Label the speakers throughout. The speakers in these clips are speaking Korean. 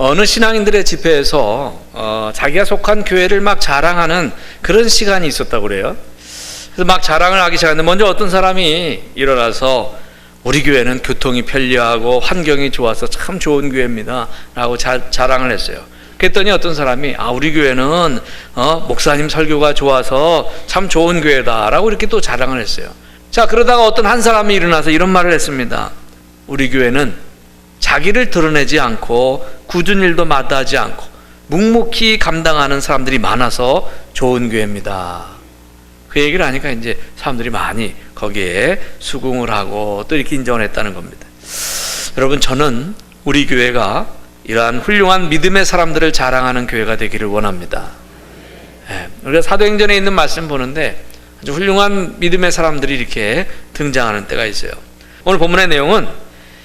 Speaker 1: 어느 신앙인들의 집회에서 자기가 속한 교회를 막 자랑하는 그런 시간이 있었다고 그래요. 그래서 막 자랑을 하기 시작하는데 먼저 어떤 사람이 일어나서 우리 교회는 교통이 편리하고 환경이 좋아서 참 좋은 교회입니다 라고 자랑을 했어요. 그랬더니 어떤 사람이 우리 교회는 목사님 설교가 좋아서 참 좋은 교회다 라고 이렇게 또 자랑을 했어요. 자, 그러다가 어떤 한 사람이 일어나서 이런 말을 했습니다. 우리 교회는 자기를 드러내지 않고 굳은 일도 마다하지 않고 묵묵히 감당하는 사람들이 많아서 좋은 교회입니다. 그 얘기를 하니까 이제 사람들이 많이 거기에 수긍을 하고 또 이렇게 인정을 했다는 겁니다. 여러분, 저는 우리 교회가 이러한 훌륭한 믿음의 사람들을 자랑하는 교회가 되기를 원합니다. 우리가 사도행전에 있는 말씀 보는데 아주 훌륭한 믿음의 사람들이 이렇게 등장하는 때가 있어요. 오늘 본문의 내용은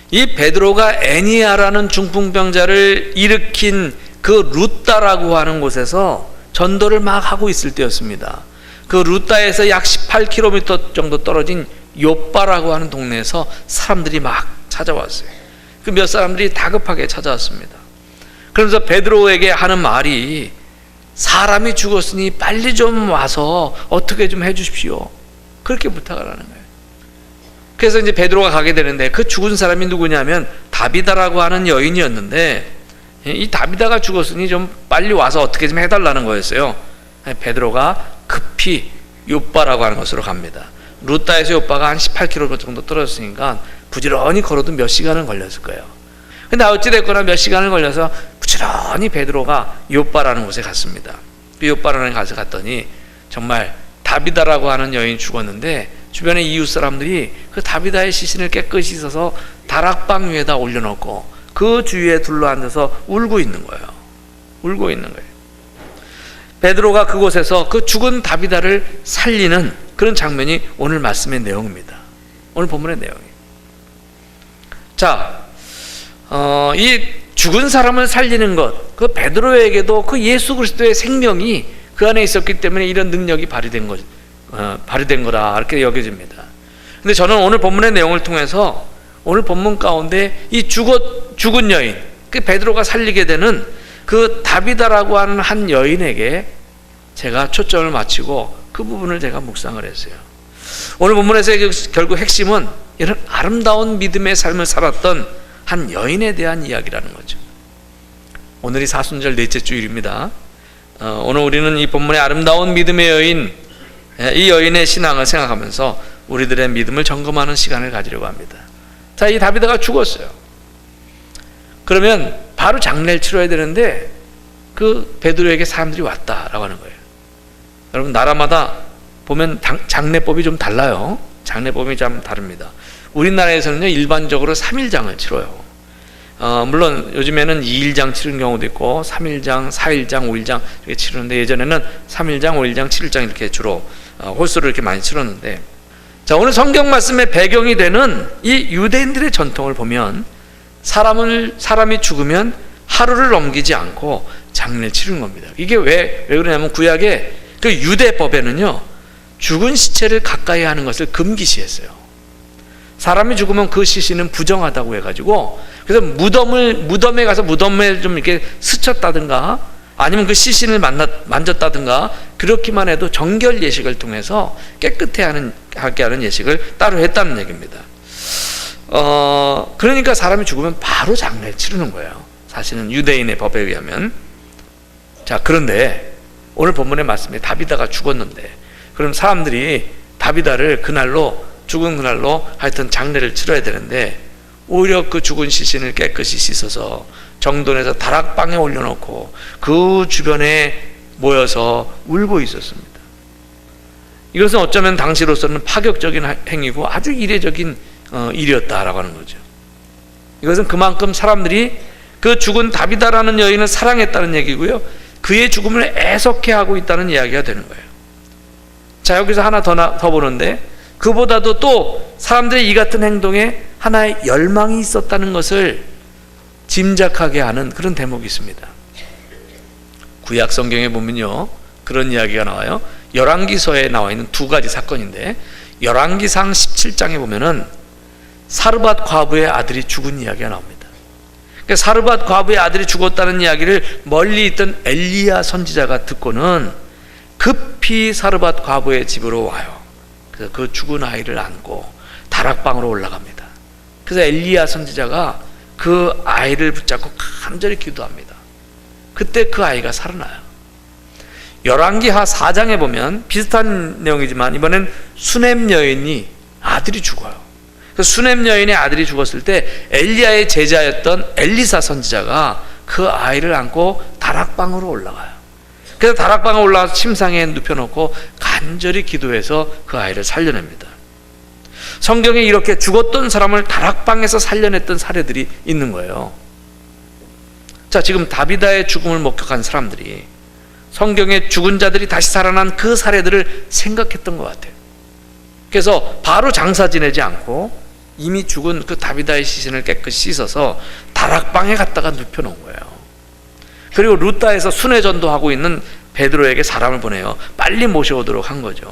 Speaker 1: 이 베드로가 애니아라는 중풍병자를 일으킨 그 루따라고 하는 곳에서 전도를 막 하고 있을 때였습니다. 그 루따에서 약 18km 정도 떨어진 요빠라고 하는 동네에서 사람들이 막 찾아왔어요. 그 몇 사람들이 다급하게 찾아왔습니다. 그러면서 베드로에게 하는 말이 사람이 죽었으니 빨리 좀 와서 어떻게 좀 해주십시오. 그렇게 부탁을 하는 거예요. 그래서 이제 베드로가 가게 되는데 그 죽은 사람이 누구냐면 다비다라고 하는 여인이었는데 이 다비다가 죽었으니 좀 빨리 와서 어떻게 좀 해달라는 거였어요. 베드로가 급히 요빠라고 하는 곳으로 갑니다. 루따에서 요빠가 한 18km 정도 떨어졌으니까 부지런히 걸어도 몇 시간은 걸렸을 거예요. 근데 어찌됐거나 몇 시간을 걸려서 부지런히 베드로가 요빠라는 곳에 갔습니다. 그 요빠라는 곳에 갔더니 정말 다비다라고 하는 여인이 죽었는데 주변에 이웃 사람들이 그 다비다의 시신을 깨끗이 씻어서 다락방 위에다 올려놓고 그 주위에 둘러앉아서 울고 있는 거예요. 울고 있는 거예요. 베드로가 그곳에서 그 죽은 다비다를 살리는 그런 장면이 오늘 말씀의 내용입니다. 오늘 본문의 내용이에요. 자, 이 죽은 사람을 살리는 것, 그 베드로에게도 그 예수 그리스도의 생명이 그 안에 있었기 때문에 이런 능력이 발휘된 거다 이렇게 여겨집니다. 근데 저는 오늘 본문의 내용을 통해서 오늘 본문 가운데 이 죽은 여인, 그 베드로가 살리게 되는 그 다비다라고 하는 한 여인에게 제가 초점을 맞추고 그 부분을 제가 묵상을 했어요. 오늘 본문에서 결국 핵심은 이런 아름다운 믿음의 삶을 살았던 한 여인에 대한 이야기라는 거죠. 오늘이 사순절 넷째 주일입니다. 오늘 우리는 이 본문의 아름다운 믿음의 여인, 이 여인의 신앙을 생각하면서 우리들의 믿음을 점검하는 시간을 가지려고 합니다. 자, 이 다비다가 죽었어요. 그러면 바로 장례를 치러야 되는데 그 베드로에게 사람들이 왔다라고 하는 거예요. 여러분, 나라마다 보면 장례법이 좀 달라요. 장례법이 좀 다릅니다. 우리나라에서는요, 일반적으로 3일장을 치러요. 물론 요즘에는 2일장 치르는 경우도 있고 3일장, 4일장, 5일장 이렇게 치르는데 예전에는 3일장, 5일장, 7일장 이렇게 주로 홀수를 이렇게 많이 치렀는데, 자, 오늘 성경 말씀의 배경이 되는 이 유대인들의 전통을 보면 사람이 죽으면 하루를 넘기지 않고 장례를 치르는 겁니다. 이게 왜 그러냐면 구약의 그 유대법에는요, 죽은 시체를 가까이 하는 것을 금기시했어요. 사람이 죽으면 그 시신은 부정하다고 해가지고, 그래서 무덤에 가서 무덤에 좀 이렇게 스쳤다든가 아니면 그 시신을 만졌다든가 그렇기만 해도 정결 예식을 통해서 깨끗하게 하는 예식을 따로 했다는 얘기입니다. 그러니까 사람이 죽으면 바로 장례를 치르는 거예요. 사실은 유대인의 법에 의하면. 자, 그런데 오늘 본문의 말씀에 다비다가 죽었는데, 그럼 사람들이 다비다를 죽은 그날로 하여튼 장례를 치러야 되는데, 오히려 그 죽은 시신을 깨끗이 씻어서 정돈해서 다락방에 올려놓고 그 주변에 모여서 울고 있었습니다. 이것은 어쩌면 당시로서는 파격적인 행위고 아주 이례적인 일이었다라고 하는 거죠. 이것은 그만큼 사람들이 그 죽은 다비다라는 여인을 사랑했다는 얘기고요, 그의 죽음을 애석해하고 있다는 이야기가 되는 거예요. 자, 여기서 하나 더 보는데, 그보다도 또 사람들의 이 같은 행동에 하나의 열망이 있었다는 것을 짐작하게 하는 그런 대목이 있습니다. 구약 성경에 보면요, 그런 이야기가 나와요. 열왕기서에 나와 있는 두 가지 사건인데, 열왕기상 17장에 보면은 사르밧 과부의 아들이 죽은 이야기가 나옵니다. 사르밧 과부의 아들이 죽었다는 이야기를 멀리 있던 엘리야 선지자가 듣고는 급히 사르밧 과부의 집으로 와요. 그래서 그 죽은 아이를 안고 다락방으로 올라갑니다. 그래서 엘리야 선지자가 그 아이를 붙잡고 간절히 기도합니다. 그때 그 아이가 살아나요. 열왕기하 4장에 보면 비슷한 내용이지만 이번엔 수넴 여인이 아들이 죽어요. 그 수넴 여인의 아들이 죽었을 때 엘리야의 제자였던 엘리사 선지자가 그 아이를 안고 다락방으로 올라가요. 그래서 다락방에 올라가서 침상에 눕혀놓고 간절히 기도해서 그 아이를 살려냅니다. 성경에 이렇게 죽었던 사람을 다락방에서 살려냈던 사례들이 있는 거예요. 자, 지금 다비다의 죽음을 목격한 사람들이 성경의 죽은 자들이 다시 살아난 그 사례들을 생각했던 것 같아요. 그래서 바로 장사 지내지 않고 이미 죽은 그 다비다의 시신을 깨끗이 씻어서 다락방에 갖다가 눕혀놓은 거예요. 그리고 루다에서 순회 전도하고 있는 베드로에게 사람을 보내요. 빨리 모셔오도록 한 거죠.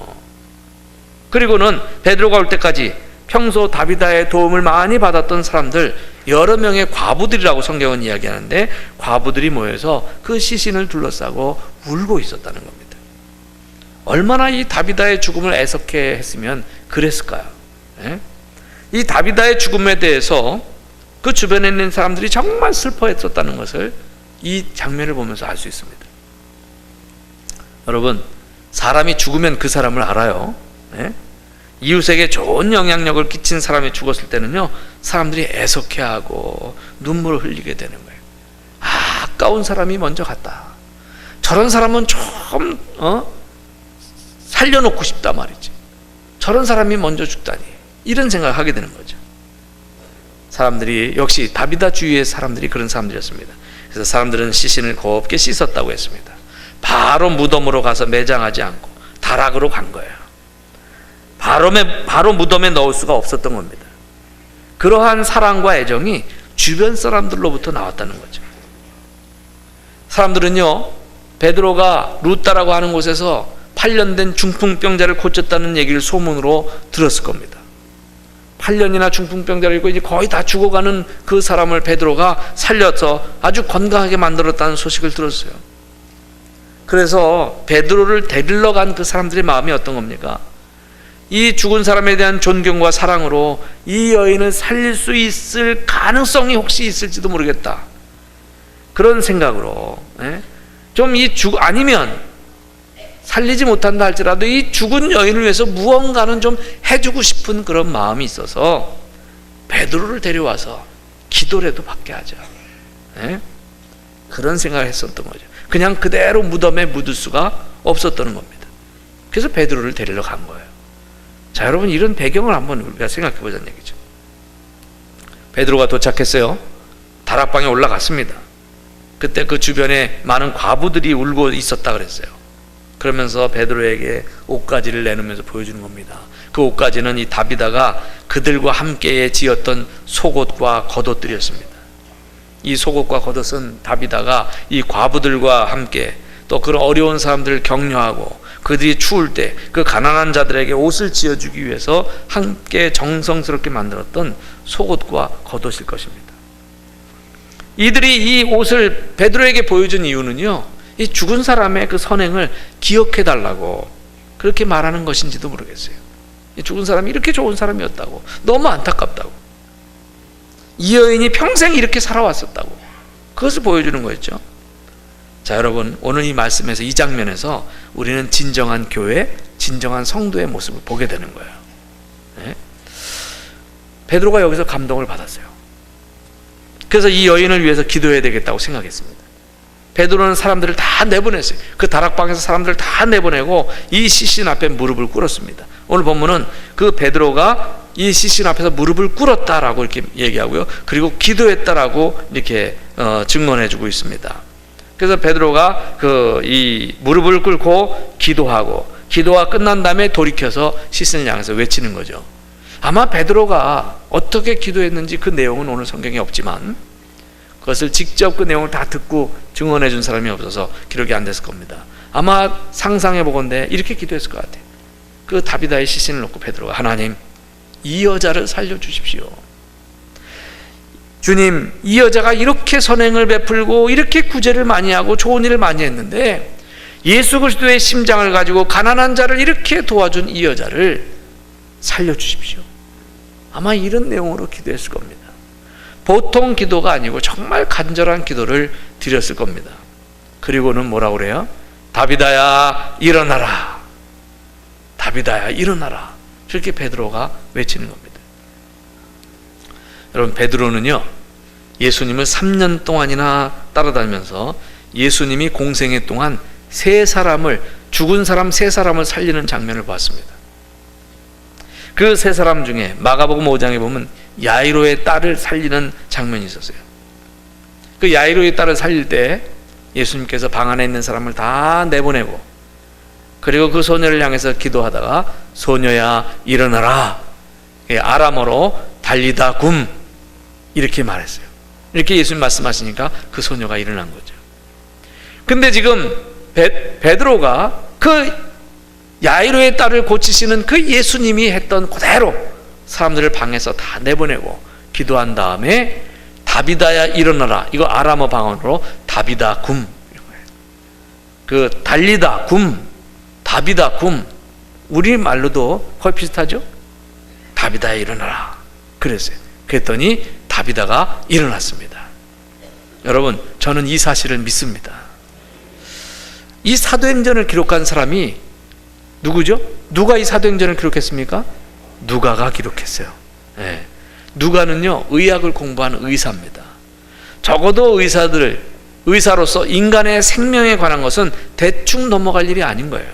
Speaker 1: 그리고는 베드로가 올 때까지 평소 다비다의 도움을 많이 받았던 사람들, 여러 명의 과부들이라고 성경은 이야기하는데, 과부들이 모여서 그 시신을 둘러싸고 울고 있었다는 겁니다. 얼마나 이 다비다의 죽음을 애석해 했으면 그랬을까요? 예? 이 다비다의 죽음에 대해서 그 주변에 있는 사람들이 정말 슬퍼했었다는 것을 이 장면을 보면서 알 수 있습니다. 여러분, 사람이 죽으면 그 사람을 알아요. 예? 이웃에게 좋은 영향력을 끼친 사람이 죽었을 때는요, 사람들이 애석해하고 눈물을 흘리게 되는 거예요. 아까운 사람이 먼저 갔다. 저런 사람은 좀 살려놓고 싶다 말이지. 저런 사람이 먼저 죽다니. 이런 생각을 하게 되는 거죠. 사람들이 역시 다비다 주위의 사람들이 그런 사람들이었습니다. 그래서 사람들은 시신을 곱게 씻었다고 했습니다. 바로 무덤으로 가서 매장하지 않고 다락으로 간 거예요. 바로 무덤에 넣을 수가 없었던 겁니다. 그러한 사랑과 애정이 주변 사람들로부터 나왔다는 거죠. 사람들은요, 베드로가 루다라고 하는 곳에서 8년 된 중풍병자를 고쳤다는 얘기를 소문으로 들었을 겁니다. 8년이나 중풍병자를 입고 이제 거의 다 죽어가는 그 사람을 베드로가 살려서 아주 건강하게 만들었다는 소식을 들었어요. 그래서 베드로를 데리러 간 그 사람들의 마음이 어떤 겁니까? 이 죽은 사람에 대한 존경과 사랑으로 이 여인을 살릴 수 있을 가능성이 혹시 있을지도 모르겠다. 그런 생각으로 좀 아니면 살리지 못한다 할지라도 이 죽은 여인을 위해서 무언가는 좀 해주고 싶은 그런 마음이 있어서 베드로를 데려와서 기도라도 받게 하자. 그런 생각을 했었던 거죠. 그냥 그대로 무덤에 묻을 수가 없었던 겁니다. 그래서 베드로를 데리러 간 거예요. 자, 여러분, 이런 배경을 한번 우리가 생각해 보자는 얘기죠. 베드로가 도착했어요. 다락방에 올라갔습니다. 그때 그 주변에 많은 과부들이 울고 있었다 그랬어요. 그러면서 베드로에게 옷가지를 내놓으면서 보여주는 겁니다. 그 옷가지는 이 다비다가 그들과 함께 지었던 속옷과 겉옷들이었습니다. 이 속옷과 겉옷은 다비다가 이 과부들과 함께 또 그런 어려운 사람들을 격려하고 그들이 추울 때 그 가난한 자들에게 옷을 지어주기 위해서 함께 정성스럽게 만들었던 속옷과 겉옷일 것입니다. 이들이 이 옷을 베드로에게 보여준 이유는요, 이 죽은 사람의 그 선행을 기억해달라고 그렇게 말하는 것인지도 모르겠어요. 이 죽은 사람이 이렇게 좋은 사람이었다고, 너무 안타깝다고, 이 여인이 평생 이렇게 살아왔었다고, 그것을 보여주는 거였죠. 자, 여러분, 오늘 이 말씀에서, 이 장면에서 우리는 진정한 교회, 진정한 성도의 모습을 보게 되는 거예요. 베드로가 여기서 감동을 받았어요. 그래서 이 여인을 위해서 기도해야 되겠다고 생각했습니다. 베드로는 사람들을 다 내보냈어요. 그 다락방에서 사람들을 다 내보내고 이 시신 앞에 무릎을 꿇었습니다. 오늘 본문은 그 베드로가 이 시신 앞에서 무릎을 꿇었다라고 이렇게 얘기하고요, 그리고 기도했다라고 이렇게 증언해주고 있습니다. 그래서 베드로가 이 무릎을 꿇고 기도가 끝난 다음에 돌이켜서 시신을 향해서 외치는 거죠. 아마 베드로가 어떻게 기도했는지 그 내용은 오늘 성경에 없지만 그것을 직접 그 내용을 다 듣고 증언해 준 사람이 없어서 기록이 안 됐을 겁니다. 아마 상상해 보건대 이렇게 기도했을 것 같아요. 그 다비다의 시신을 놓고 베드로가, 하나님, 이 여자를 살려주십시오. 주님, 이 여자가 이렇게 선행을 베풀고 이렇게 구제를 많이 하고 좋은 일을 많이 했는데 예수 그리스도의 심장을 가지고 가난한 자를 이렇게 도와준 이 여자를 살려주십시오. 아마 이런 내용으로 기도했을 겁니다. 보통 기도가 아니고 정말 간절한 기도를 드렸을 겁니다. 그리고는 뭐라고 그래요? 다비다야 일어나라. 다비다야 일어나라. 그렇게 베드로가 외치는 겁니다. 여러분, 베드로는요 예수님을 3년 동안이나 따라다니면서 예수님이 공생애 동안 죽은 사람 세 사람을 살리는 장면을 봤습니다. 그 세 사람 중에 마가복음 5장에 보면 야이로의 딸을 살리는 장면이 있었어요. 그 야이로의 딸을 살릴 때 예수님께서 방 안에 있는 사람을 다 내보내고, 그리고 그 소녀를 향해서 기도하다가 소녀야 일어나라, 아람어로 달리다 굼 이렇게 말했어요. 이렇게 예수님 말씀하시니까 그 소녀가 일어난 거죠. 근데 지금 베드로가 그 야이로의 딸을 고치시는 그 예수님이 했던 그대로 사람들을 방에서 다 내보내고 기도한 다음에 다비다야 일어나라, 이거 아람어 방언으로 다비다 굼, 그 달리다 굼, 다비다 굼, 우리말로도 거의 비슷하죠? 다비다야 일어나라 그랬어요. 그랬더니 다비다가 일어났습니다. 여러분, 저는 이 사실을 믿습니다. 이 사도행전을 기록한 사람이 누구죠? 누가 이 사도행전을 기록했습니까? 누가가 기록했어요. 네. 누가는요 의학을 공부한 의사입니다. 적어도 의사로서 인간의 생명에 관한 것은 대충 넘어갈 일이 아닌 거예요.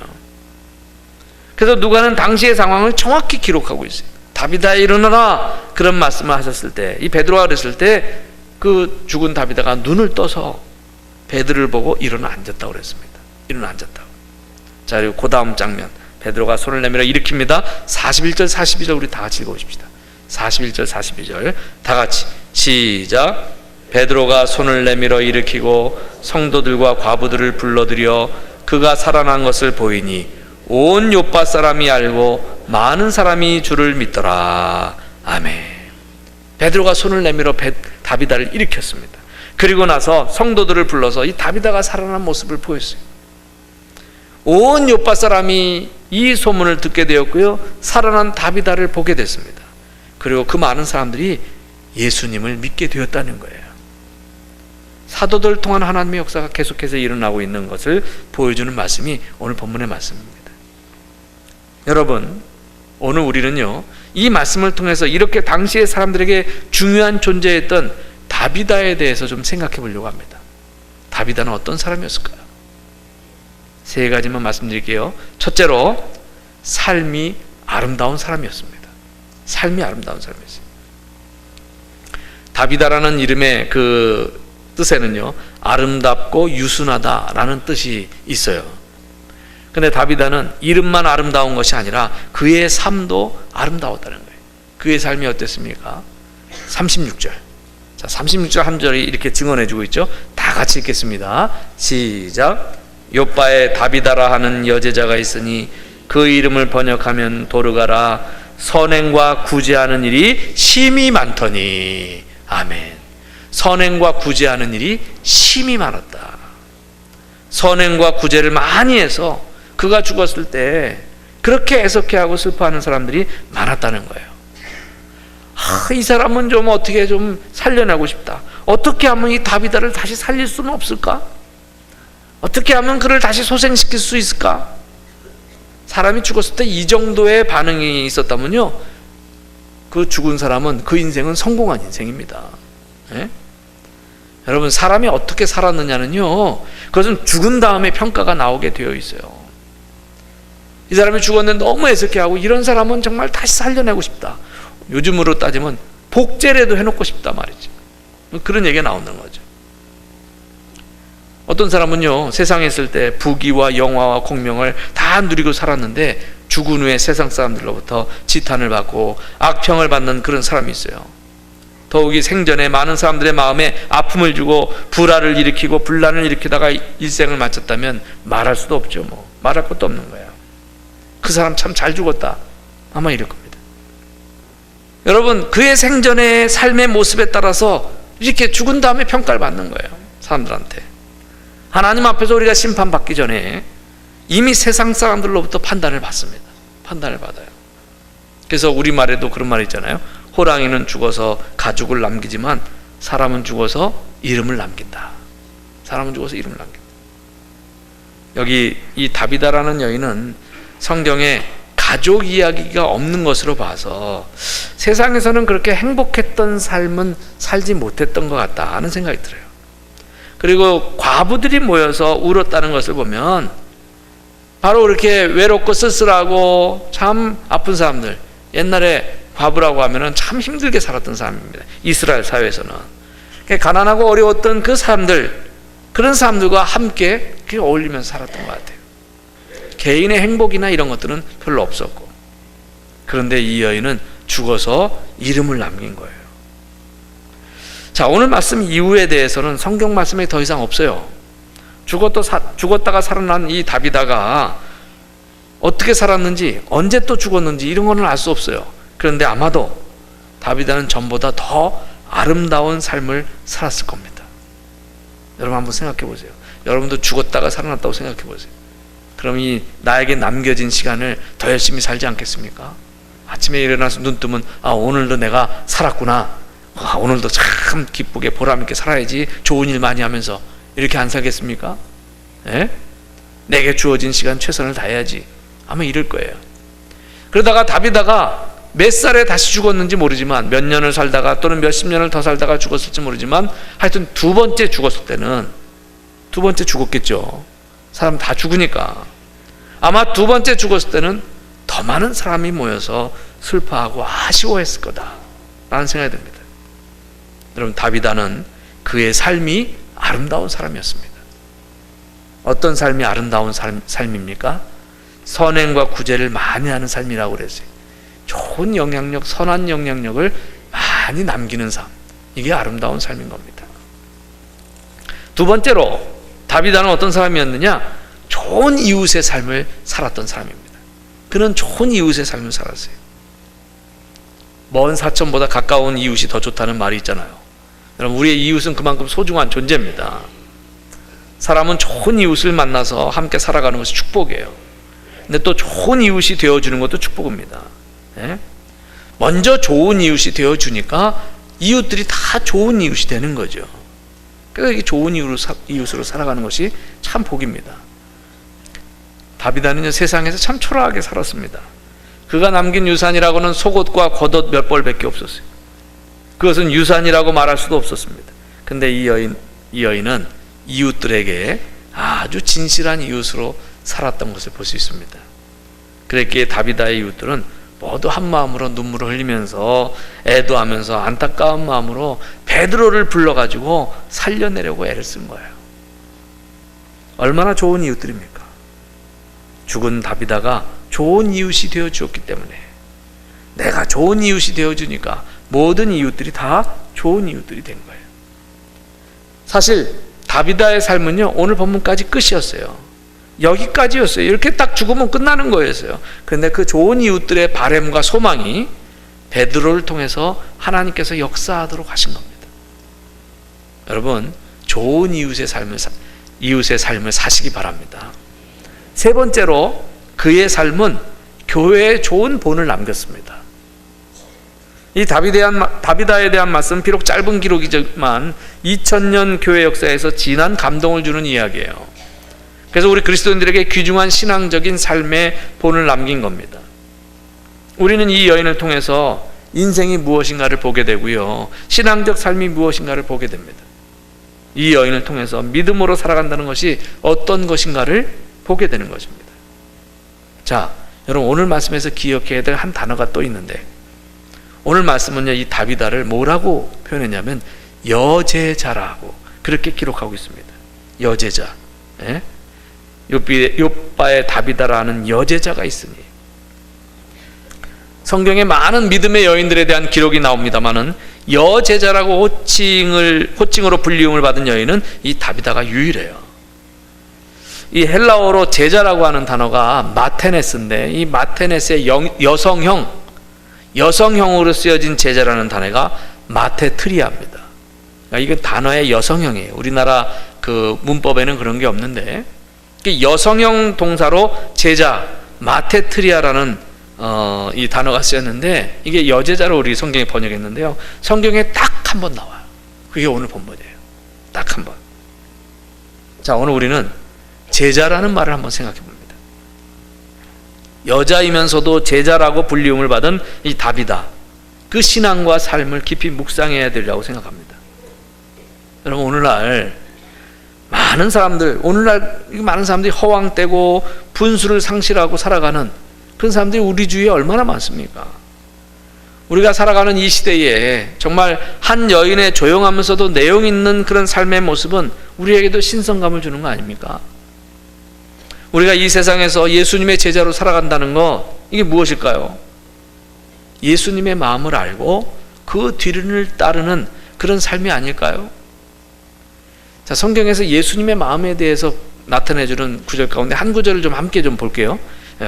Speaker 1: 그래서 누가는 당시의 상황을 정확히 기록하고 있어요. 다비다 일어나라, 그런 말씀을 하셨을 때, 이 베드로가 그랬을 때 그 죽은 다비다가 눈을 떠서 베드로를 보고 일어나 앉았다고 그랬습니다. 일어나 앉았다고. 자, 그리고 그 다음 장면, 베드로가 손을 내밀어 일으킵니다. 41절 42절 우리 다 같이 읽어보십시다. 41절 42절 다 같이 시작. 베드로가 손을 내밀어 일으키고 성도들과 과부들을 불러들여 그가 살아난 것을 보이니 온 요파 사람이 알고 많은 사람이 주를 믿더라. 아멘. 베드로가 손을 내밀어 다비다를 일으켰습니다. 그리고 나서 성도들을 불러서 이 다비다가 살아난 모습을 보였어요. 온 요파 사람이 이 소문을 듣게 되었고요, 살아난 다비다를 보게 됐습니다. 그리고 그 많은 사람들이 예수님을 믿게 되었다는 거예요. 사도들 통한 하나님의 역사가 계속해서 일어나고 있는 것을 보여주는 말씀이 오늘 본문의 말씀입니다. 여러분, 오늘 우리는요 이 말씀을 통해서 이렇게 당시의 사람들에게 중요한 존재였던 다비다에 대해서 좀 생각해 보려고 합니다. 다비다는 어떤 사람이었을까요? 세 가지만 말씀드릴게요. 첫째로, 삶이 아름다운 사람이었습니다. 삶이 아름다운 사람이었어요. 다비다라는 이름의 그 뜻에는요 아름답고 유순하다라는 뜻이 있어요. 근데 다비다는 이름만 아름다운 것이 아니라 그의 삶도 아름다웠다는 거예요. 그의 삶이 어땠습니까? 36절. 자, 36절 한 절이 이렇게 증언해주고 있죠. 다 같이 읽겠습니다. 시작. 요빠에 다비다라 하는 여제자가 있으니 그 이름을 번역하면 도르가라. 선행과 구제하는 일이 심히 많더니. 아멘. 선행과 구제하는 일이 심히 많았다. 선행과 구제를 많이 해서 그가 죽었을 때 그렇게 애석해하고 슬퍼하는 사람들이 많았다는 거예요. 이 사람은 좀 어떻게 좀 살려내고 싶다. 어떻게 하면 이 다비다를 다시 살릴 수는 없을까? 어떻게 하면 그를 다시 소생시킬 수 있을까? 사람이 죽었을 때 이 정도의 반응이 있었다면요, 그 죽은 사람은 그 인생은 성공한 인생입니다. 예? 여러분, 사람이 어떻게 살았느냐는요 그것은 죽은 다음에 평가가 나오게 되어 있어요. 이 사람이 죽었는데 너무 애석해하고 이런 사람은 정말 다시 살려내고 싶다. 요즘으로 따지면 복제라도 해놓고 싶다 말이죠. 그런 얘기가 나오는 거죠. 어떤 사람은요 세상에 있을 때 부귀와 영화와 공명을 다 누리고 살았는데 죽은 후에 세상 사람들로부터 지탄을 받고 악평을 받는 그런 사람이 있어요. 더욱이 생전에 많은 사람들의 마음에 아픔을 주고 불화를 일으키고 분란을 일으키다가 일생을 마쳤다면 말할 수도 없죠. 말할 것도 없는 거예요. 그 사람 참 잘 죽었다, 아마 이럴 겁니다. 여러분, 그의 생전의 삶의 모습에 따라서 이렇게 죽은 다음에 평가를 받는 거예요. 사람들한테. 하나님 앞에서 우리가 심판받기 전에 이미 세상 사람들로부터 판단을 받습니다. 판단을 받아요. 그래서 우리말에도 그런 말이 있잖아요. 호랑이는 죽어서 가죽을 남기지만 사람은 죽어서 이름을 남긴다. 사람은 죽어서 이름을 남긴다. 여기 이 다비다라는 여인은 성경에 가족 이야기가 없는 것으로 봐서 세상에서는 그렇게 행복했던 삶은 살지 못했던 것 같다 하는 생각이 들어요. 그리고 과부들이 모여서 울었다는 것을 보면 바로 그렇게 외롭고 쓸쓸하고 참 아픈 사람들, 옛날에 과부라고 하면은 참 힘들게 살았던 사람입니다. 이스라엘 사회에서는 가난하고 어려웠던 그 사람들, 그런 사람들과 함께 어울리면서 살았던 것 같아요. 개인의 행복이나 이런 것들은 별로 없었고, 그런데 이 여인은 죽어서 이름을 남긴 거예요. 자, 오늘 말씀 이후에 대해서는 성경 말씀에 더 이상 없어요. 죽었다가 살아난 이 다비다가 어떻게 살았는지, 언제 또 죽었는지 이런 거는 알 수 없어요. 그런데 아마도 다비다는 전보다 더 아름다운 삶을 살았을 겁니다. 여러분 한번 생각해 보세요. 여러분도 죽었다가 살아났다고 생각해 보세요. 그럼 이 나에게 남겨진 시간을 더 열심히 살지 않겠습니까? 아침에 일어나서 눈 뜨면 오늘도 내가 살았구나. 오늘도 참 기쁘게 보람 있게 살아야지. 좋은 일 많이 하면서 이렇게 안 살겠습니까? 예? 내게 주어진 시간 최선을 다해야지. 아마 이럴 거예요. 그러다가 다비다가 몇 살에 다시 죽었는지 모르지만, 몇 년을 살다가 또는 몇십 년을 더 살다가 죽었을지 모르지만, 하여튼 두 번째 죽었을 때는, 두 번째 죽었겠죠. 사람 다 죽으니까. 아마 두 번째 죽었을 때는 더 많은 사람이 모여서 슬퍼하고 아쉬워했을 거다 라는 생각이 듭니다. 여러분, 다비다는 그의 삶이 아름다운 사람이었습니다. 어떤 삶이 아름다운 삶입니까? 선행과 구제를 많이 하는 삶이라고 그랬어요. 좋은 영향력, 선한 영향력을 많이 남기는 삶, 이게 아름다운 삶인 겁니다. 두 번째로 다비다는 어떤 사람이었느냐? 좋은 이웃의 삶을 살았던 사람입니다. 그는 좋은 이웃의 삶을 살았어요. 먼 사촌보다 가까운 이웃이 더 좋다는 말이 있잖아요. 여러분, 우리의 이웃은 그만큼 소중한 존재입니다. 사람은 좋은 이웃을 만나서 함께 살아가는 것이 축복이에요. 근데 또 좋은 이웃이 되어주는 것도 축복입니다. 예? 먼저 좋은 이웃이 되어주니까 이웃들이 다 좋은 이웃이 되는 거죠. 그래서 이게 좋은 이웃으로 살아가는 것이 참 복입니다. 다비다는 세상에서 참 초라하게 살았습니다. 그가 남긴 유산이라고는 속옷과 겉옷 몇 벌밖에 없었어요. 그것은 유산이라고 말할 수도 없었습니다. 근데 이 여인은 이웃들에게 아주 진실한 이웃으로 살았던 것을 볼 수 있습니다. 그랬기에 다비다의 이웃들은 모두 한 마음으로 눈물을 흘리면서 애도하면서 안타까운 마음으로 베드로를 불러가지고 살려내려고 애를 쓴 거예요. 얼마나 좋은 이웃들입니까? 죽은 다비다가 좋은 이웃이 되어 주었기 때문에, 내가 좋은 이웃이 되어 주니까 모든 이웃들이 다 좋은 이웃들이 된 거예요. 사실 다비다의 삶은요, 오늘 본문까지 끝이었어요. 여기까지였어요. 이렇게 딱 죽으면 끝나는 거였어요. 그런데 그 좋은 이웃들의 바램과 소망이 베드로를 통해서 하나님께서 역사하도록 하신 겁니다. 여러분, 좋은 이웃의 삶을 사시기 바랍니다. 세 번째로, 그의 삶은 교회에 좋은 본을 남겼습니다. 이 다비다에 대한 말씀은 비록 짧은 기록이지만 2000년 교회 역사에서 진한 감동을 주는 이야기예요. 그래서 우리 그리스도인들에게 귀중한 신앙적인 삶의 본을 남긴 겁니다. 우리는 이 여인을 통해서 인생이 무엇인가를 보게 되고요, 신앙적 삶이 무엇인가를 보게 됩니다. 이 여인을 통해서 믿음으로 살아간다는 것이 어떤 것인가를 보게 되는 것입니다. 자, 여러분, 오늘 말씀에서 기억해야 될 한 단어가 또 있는데, 오늘 말씀은요, 이 다비다를 뭐라고 표현했냐면 여제자라고 그렇게 기록하고 있습니다. 여제자. 예? 욥바의 다비다라는 여제자가 있으니. 성경에 많은 믿음의 여인들에 대한 기록이 나옵니다마는 여제자라고 호칭으로 불리움을 받은 여인은 이 다비다가 유일해요. 이 헬라어로 제자라고 하는 단어가 마테네스인데, 이 마테네스의 여성형으로 쓰여진 제자라는 단어가 마테트리아입니다. 이건 단어의 여성형이에요. 우리나라 그 문법에는 그런 게 없는데, 여성형 동사로 제자, 마테트리아라는 이 단어가 쓰였는데, 이게 여제자로 우리 성경에 번역했는데요, 성경에 딱 한 번 나와요. 그게 오늘 본문이에요. 딱 한 번. 자, 오늘 우리는 제자라는 말을 한번 생각해 봅니다. 여자이면서도 제자라고 불리움을 받은 이 다비다, 그 신앙과 삶을 깊이 묵상해야 되리라고 생각합니다. 여러분, 오늘날 많은 사람들이 허황되고 분수를 상실하고 살아가는 그런 사람들이 우리 주위에 얼마나 많습니까? 우리가 살아가는 이 시대에 정말 한 여인의 조용하면서도 내용 있는 그런 삶의 모습은 우리에게도 신선감을 주는 거 아닙니까? 우리가 이 세상에서 예수님의 제자로 살아간다는 거, 이게 무엇일까요? 예수님의 마음을 알고 그 뒤를 따르는 그런 삶이 아닐까요? 자, 성경에서 예수님의 마음에 대해서 나타내주는 구절 가운데 한 구절을 좀 함께 좀 볼게요.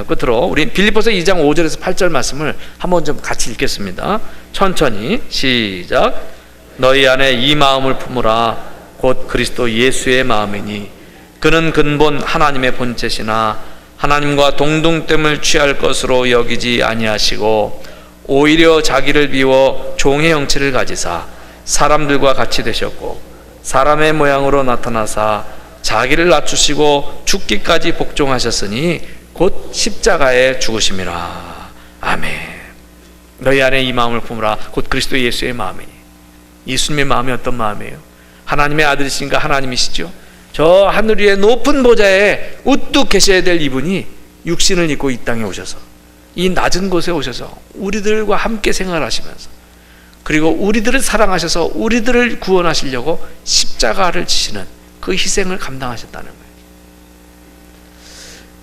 Speaker 1: 끝으로 우리 빌립보서 2장 5절에서 8절 말씀을 한번 좀 같이 읽겠습니다. 천천히 시작. 너희 안에 이 마음을 품으라. 곧 그리스도 예수의 마음이니 그는 근본 하나님의 본체시나 하나님과 동등됨을 취할 것으로 여기지 아니하시고 오히려 자기를 비워 종의 형체를 가지사 사람들과 같이 되셨고 사람의 모양으로 나타나사 자기를 낮추시고 죽기까지 복종하셨으니 곧 십자가에 죽으심이라. 아멘. 너희 안에 이 마음을 품으라. 곧 그리스도 예수의 마음이니. 예수님의 마음이 어떤 마음이에요? 하나님의 아들이신가? 하나님이시죠. 저 하늘 위의 높은 보좌에 우뚝 계셔야 될 이분이 육신을 입고 이 땅에 오셔서, 이 낮은 곳에 오셔서 우리들과 함께 생활하시면서, 그리고 우리들을 사랑하셔서 우리들을 구원하시려고 십자가를 지시는 그 희생을 감당하셨다는 거예요.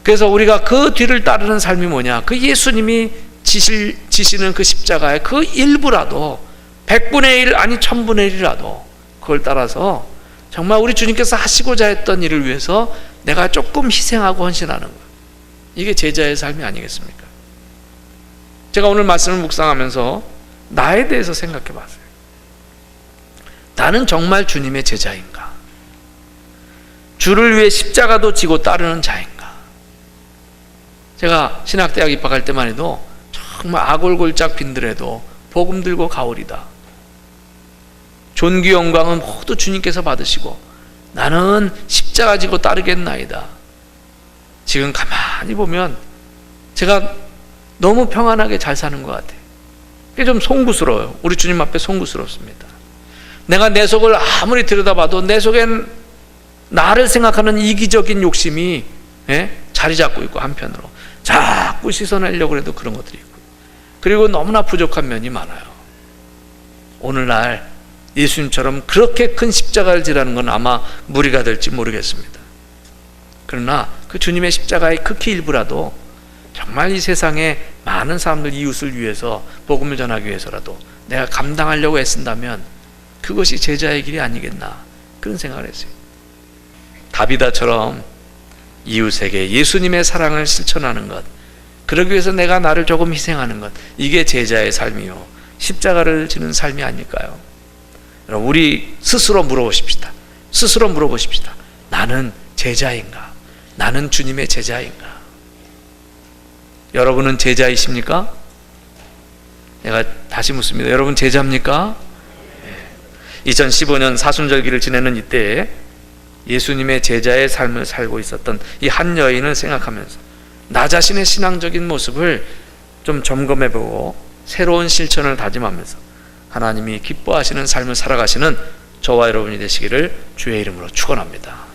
Speaker 1: 그래서 우리가 그 뒤를 따르는 삶이 뭐냐? 그 예수님이 지시는 그 십자가의 그 일부라도, 100분의 1 아니 1000분의 1이라도 그걸 따라서 정말 우리 주님께서 하시고자 했던 일을 위해서 내가 조금 희생하고 헌신하는 거예요. 이게 제자의 삶이 아니겠습니까? 제가 오늘 말씀을 묵상하면서 나에 대해서 생각해 봤어요. 나는 정말 주님의 제자인가? 주를 위해 십자가도 지고 따르는 자인가? 제가 신학대학 입학할 때만 해도 정말 아골골짝 빈들에도 복음 들고 가오리다. 존귀 영광은 모두 주님께서 받으시고 나는 십자가 지고 따르겠나이다. 지금 가만히 보면 제가 너무 평안하게 잘 사는 것 같아요. 그게 좀 송구스러워요. 우리 주님 앞에 송구스럽습니다. 내가 내 속을 아무리 들여다봐도 내 속엔 나를 생각하는 이기적인 욕심이 자리 잡고 있고, 한편으로 자꾸 씻어내려고 해도 그런 것들이 있고, 그리고 너무나 부족한 면이 많아요. 오늘날 예수님처럼 그렇게 큰 십자가를 지라는 건 아마 무리가 될지 모르겠습니다. 그러나 그 주님의 십자가의 극히 일부라도 정말 이 세상에 많은 사람들, 이웃을 위해서 복음을 전하기 위해서라도 내가 감당하려고 애쓴다면 그것이 제자의 길이 아니겠나, 그런 생각을 했어요. 다비다처럼 이웃에게 예수님의 사랑을 실천하는 것, 그러기 위해서 내가 나를 조금 희생하는 것, 이게 제자의 삶이요, 십자가를 지는 삶이 아닐까요? 여러분, 우리 스스로 물어보십시다. 스스로 물어보십시다. 나는 제자인가? 나는 주님의 제자인가? 여러분은 제자이십니까? 내가 다시 묻습니다. 여러분 제자입니까? 2015년 사순절기를 지내는 이때에 예수님의 제자의 삶을 살고 있었던 이 한 여인을 생각하면서 나 자신의 신앙적인 모습을 좀 점검해보고 새로운 실천을 다짐하면서 하나님이 기뻐하시는 삶을 살아가시는 저와 여러분이 되시기를 주의 이름으로 축원합니다.